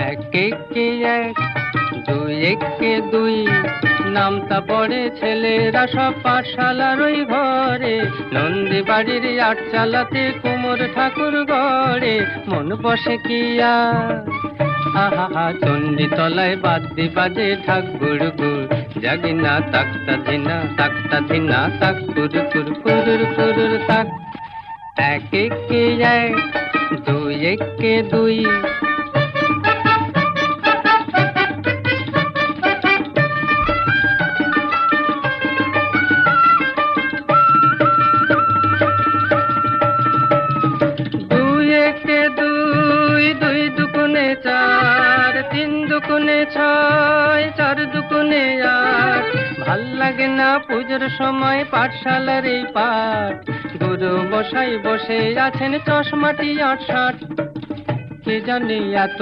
এক একে এক, দুই একে দুই, নামতা পড়ে ছেলেরা সব পাঠশালার ওই ঘরে। নন্দী বাড়ির আটচালাতে কুমোর ঠাকুর গড়ে, মন বসে কি আর। আহা চণ্ডী তলায় বাদ্যি বাজে ঢাক গুড়গুড়, জাগিনা তাকতা ধিনা তাক কুরুর কুরুর কুরুর তাক। এক একে এক, দুই একে দুই। দুই একে দুই, দুই দুগুণে চার, তিন দুগুণে ছয়, চার দুগুণে আট। ভাল লাগে না পুজোর সময় পাঠশালার এই পাঠ। গুরু মশাই বসে আছেন চশমাটি ৮-৬, কে জানে এত